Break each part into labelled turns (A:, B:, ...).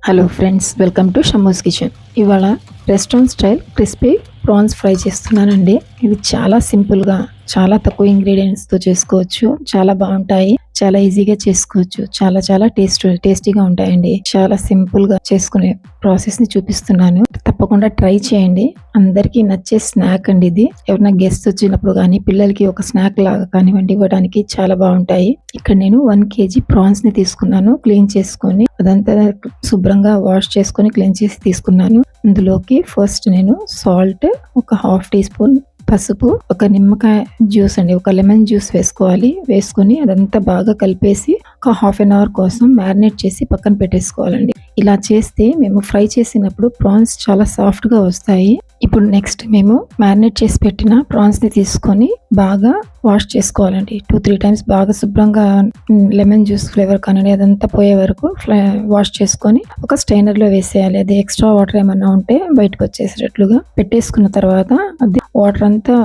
A: Hello friends, welcome to Shammu's kitchen. ఇవాళ restaurant style crispy prawns fry చేస్తున్నానండి. ఇది చాలా సింపుల్గా, చాలా తక్కువ ఇంగ్రీడియంట్స్తో చేసుకోవచ్చు. చాలా బాగుంటాయి, చాలా ఈజీగా చేసుకోవచ్చు. చాలా చాలా టేస్టీగా ఉంటాయండి. చాలా సింపుల్గా చేసుకునే ప్రాసెస్ని చూపిస్తున్నాను. తప్పకుండా ట్రై చేయండి. అందరికీ నచ్చే స్నాక్ అండి ఇది. ఎవరైనా గెస్ట్ వచ్చినప్పుడు కానీ పిల్లలకి ఒక స్నాక్ లాగా కానివ్వండి ఇవ్వడానికి చాలా బాగుంటాయి. ఇక్కడ నేను 1 kg ప్రాన్స్ ని తీసుకున్నాను. క్లీన్ చేసుకొని అదంతా శుభ్రంగా వాష్ చేసుకొని క్లీన్ చేసి తీసుకున్నాను. ఇందులోకి ఫస్ట్ నేను సాల్ట్, ఒక 1/2 టీ స్పూన్ పసుపు, ఒక నిమ్మకాయ జ్యూస్ అండి, ఒక లెమన్ జ్యూస్ వేసుకోవాలి. వేసుకొని అదంతా బాగా కలిపేసి ఒక 1/2 అవర్ కోసం మ్యారినేట్ చేసి పక్కన పెట్టేసుకోవాలండి. ఇలా చేస్తే మేము ఫ్రై చేసినప్పుడు ప్రాన్స్ చాలా సాఫ్ట్గా వస్తాయి. ఇప్పుడు నెక్స్ట్ మేము మ్యారినేట్ చేసి పెట్టిన ప్రాన్స్ని తీసుకొని బాగా వాష్ చేసుకోవాలండి. 2-3 టైమ్స్ బాగా శుభ్రంగా లెమన్ జ్యూస్ ఫ్లేవర్ కానీ అదంతా పోయే వరకు వాష్ చేసుకొని ఒక స్టైనర్లో వేసేయాలి. అది ఎక్స్ట్రా వాటర్ ఏమన్నా ఉంటే బయటకు వచ్చేసేటట్లుగా పెట్టేసుకున్న తర్వాత అది వాటర్ అంతా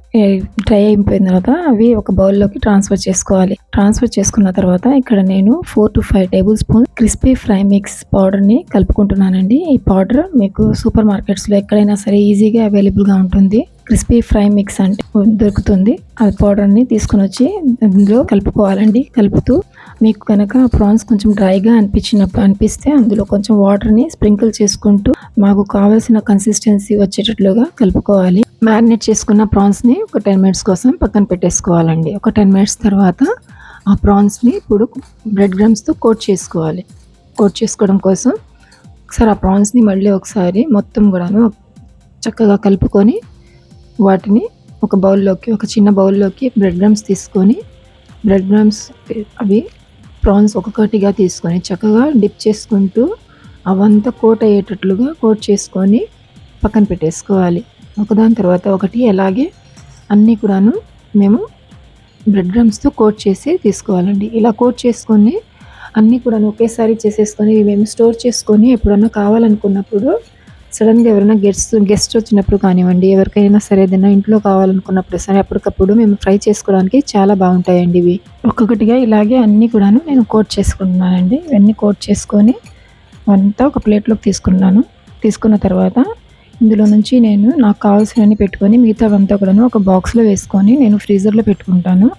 A: డ్రై అయిపోయిన తర్వాత అవి ఒక బౌల్లోకి ట్రాన్స్ఫర్ చేసుకోవాలి. ట్రాన్స్ఫర్ చేసుకున్న తర్వాత ఇక్కడ నేను 4 to 5 table spoon crispy fry mix పౌడర్ని కలుపుకుంటున్నానండి. ఈ పౌడర్ మీకు సూపర్ మార్కెట్స్లో ఎక్కడైనా సరే ఈజీగా అవైలబుల్గా ఉంటుంది. క్రిస్పీ ఫ్రై మిక్స్ అంటే దొరుకుతుంది. ఆ పౌడర్ని తీసుకుని వచ్చి అందులో కలుపుకోవాలండి. కలుపుతూ మీకు కనుక ప్రాన్స్ కొంచెం డ్రైగా అనిపిస్తే అందులో కొంచెం వాటర్ని స్ప్రింకిల్ చేసుకుంటూ మాకు కావాల్సిన కన్సిస్టెన్సీ వచ్చేటట్లుగా కలుపుకోవాలి. మ్యారినేట్ చేసుకున్న ప్రాన్స్ని ఒక 10 minutes కోసం పక్కన పెట్టేసుకోవాలండి. ఒక 10 minutes తర్వాత ఆ ప్రాన్స్ని ఇప్పుడు బ్రెడ్ క్రమ్స్తో కోట్ చేసుకోవాలి. కోట్ చేసుకోవడం కోసం ఒకసారి ఆ ప్రాన్స్ని మళ్ళీ ఒకసారి మొత్తం కూడాను చక్కగా కలుపుకొని వాటిని ఒక చిన్న బౌల్లోకి బ్రెడ్ క్రమ్స్ తీసుకొని బ్రెడ్ క్రమ్స్ అవి ప్రాన్స్ ఒక్కొక్కటిగా తీసుకొని చక్కగా డిప్ చేసుకుంటూ అవంతా కోట్ అయ్యేటట్లుగా కోట్ చేసుకొని పక్కన పెట్టేసుకోవాలి. ఒకదాని తర్వాత ఒకటి అలాగే అన్నీ కూడాను మేము బ్రెడ్ క్రమ్స్తో కోట్ చేసి తీసుకోవాలండి. ఇలా కోట్ చేసుకొని అన్నీ కూడా ఒకేసారి చేసేసుకొని మేము స్టోర్ చేసుకొని ఎప్పుడన్నా కావాలనుకున్నప్పుడు సడన్గా ఎవరైనా గెస్ట్ వచ్చినప్పుడు కానివ్వండి, ఎవరికైనా సరే ఏదైనా ఇంట్లో కావాలనుకున్నప్పుడు సరే అప్పటికప్పుడు మేము ఫ్రై చేసుకోవడానికి చాలా బాగుంటాయండి ఇవి. ఒక్కొక్కటిగా ఇలాగే అన్నీ కూడాను నేను కోట్ చేసుకుంటున్నానండి. ఇవన్నీ కోట్ చేసుకొని అంతా ఒక ప్లేట్లోకి తీసుకున్న తర్వాత ఇందులో నుంచి నేను నాకు కావాల్సినవన్నీ పెట్టుకొని మిగతావంతా కూడాను ఒక బాక్స్లో వేసుకొని నేను ఫ్రీజర్లో పెట్టుకుంటాను.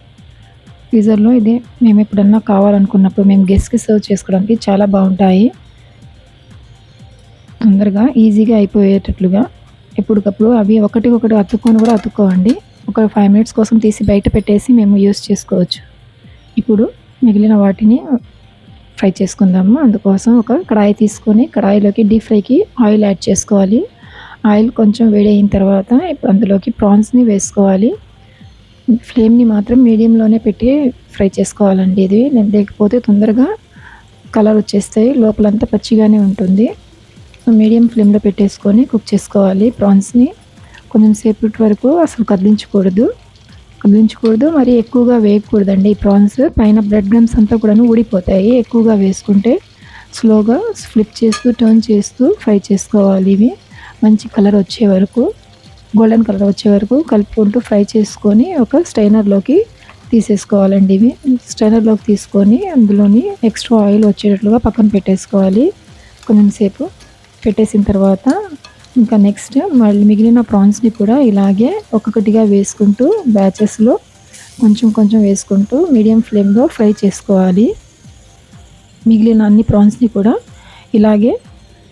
A: ఫ్రీజర్లో ఇదే మేము ఎప్పుడన్నా కావాలనుకున్నప్పుడు మేము గెస్ట్కి సర్వ్ చేసుకోవడానికి చాలా బాగుంటాయి. తొందరగా ఈజీగా అయిపోయేటట్లుగా ఎప్పటికప్పుడు అవి ఒకటి అతుక్కోవండి. ఒక 5 minutes కోసం తీసి బయట పెట్టేసి మేము యూస్ చేసుకోవచ్చు. ఇప్పుడు మిగిలిన వాటిని ఫ్రై చేసుకుందాము. అందుకోసం ఒక కడాయి తీసుకొని కడాయిలోకి డీప్ ఫ్రైకి ఆయిల్ యాడ్ చేసుకోవాలి. ఆయిల్ కొంచెం వేడైన తర్వాత ఇప్పుడు అందులోకి ప్రాన్స్ని వేసుకోవాలి. ఫ్లేమ్ని మాత్రం మీడియంలోనే పెట్టి ఫ్రై చేసుకోవాలండి. ఇది లేకపోతే తొందరగా కలర్ వచ్చేస్తాయి, లోపలంతా పచ్చిగానే ఉంటుంది. మీడియం ఫ్లేమ్లో పెట్టేసుకొని కుక్ చేసుకోవాలి. ప్రాన్స్ని కొంచెం సేపటి వరకు అసలు కదిలించకూడదు, మరి ఎక్కువగా వేయకూడదండి. ఈ ప్రాన్స్ పైన బ్రెడ్ క్రమ్స్ అంతా కూడా ఊడిపోతాయి. ఎక్కువగా వేసుకుంటే స్లోగా ఫ్లిప్ చేస్తూ టర్న్ చేస్తూ ఫ్రై చేసుకోవాలి. ఇవి మంచి కలర్ వచ్చే వరకు, గోల్డెన్ కలర్ వచ్చే వరకు కలుపుకుంటూ ఫ్రై చేసుకొని ఒక స్టైనర్లోకి తీసేసుకోవాలండి. ఇవి స్టైనర్లోకి తీసుకొని అందులోని ఎక్స్ట్రా ఆయిల్ వచ్చేటట్లుగా పక్కన పెట్టేసుకోవాలి. కొంచెం సేపు పెట్టేసిన తర్వాత ఇంకా నెక్స్ట్ మళ్ళీ మిగిలిన ప్రాన్స్ని కూడా ఇలాగే ఒక్కొక్కటిగా వేసుకుంటూ బ్యాచెస్లో కొంచెం వేసుకుంటూ మీడియం ఫ్లేమ్లో ఫ్రై చేసుకోవాలి. మిగిలిన అన్ని ప్రాన్స్ని కూడా ఇలాగే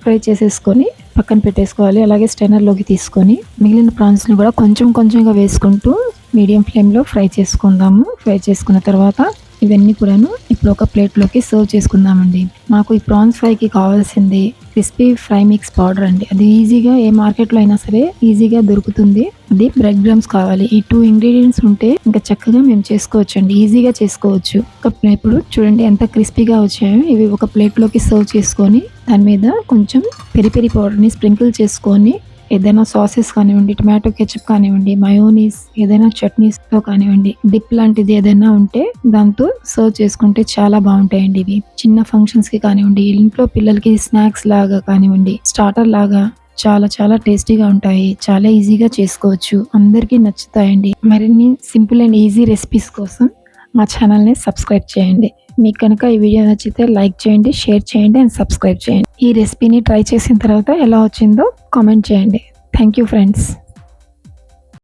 A: ఫ్రై చేసేసుకొని పక్కన పెట్టేసుకోవాలి. అలాగే స్టైనర్లోకి తీసుకొని మిగిలిన ప్రాన్స్ని కూడా కొంచెంగా వేసుకుంటూ మీడియం ఫ్లేమ్లో ఫ్రై చేసుకుందాము. ఫ్రై చేసుకున్న తర్వాత ఇవన్నీ కూడాను ఇప్పుడు ఒక ప్లేట్లోకి సర్వ్ చేసుకుందామండి. మాకు ఈ ప్రాన్స్ ఫ్రైకి కావాల్సింది క్రిస్పీ ఫ్రై మిక్స్ పౌడర్ అండి. అది ఈజీగా ఏ మార్కెట్లో అయినా సరే ఈజీగా దొరుకుతుంది. అది బ్రెడ్ క్రమ్స్ కావాలి. ఈ 2 ingredients ఉంటే ఇంకా చక్కగా మేము చేసుకోవచ్చు అండి, ఈజీగా చేసుకోవచ్చు. ఇప్పుడు చూడండి ఎంత క్రిస్పీగా వచ్చాయో. ఇవి ఒక ప్లేట్లోకి సర్వ్ చేసుకొని దాని మీద కొంచెం పెరి పౌడర్ని స్ప్రింకిల్ చేసుకొని ఏదైనా సాసెస్ కానివ్వండి, టొమాటో కెచప్ కానివ్వండి, మయోనీస్, ఏదైనా చట్నీస్తో కానివ్వండి, డిప్ లాంటిది ఏదైనా ఉంటే దాంతో సర్వ్ చేసుకుంటే చాలా బాగుంటాయండి. ఇవి చిన్న ఫంక్షన్స్కి కానివ్వండి, ఇంట్లో పిల్లలకి స్నాక్స్ లాగా కానివ్వండి, స్టార్టర్ లాగా చాలా చాలా టేస్టీగా ఉంటాయి. చాలా ఈజీగా చేసుకోవచ్చు, అందరికీ నచ్చుతాయండి. మరిన్ని సింపుల్ అండ్ ఈజీ రెసిపీస్ కోసం మా ఛానల్ని సబ్స్క్రైబ్ చేయండి. మీకు కనుక ఈ వీడియో నచ్చితే లైక్ చేయండి, షేర్ చేయండి అండ్ సబ్స్క్రైబ్ చేయండి. ఈ రెసిపీని ట్రై చేసిన తర్వాత ఎలా వచ్చిందో కామెంట్ చేయండి. Thank you friends.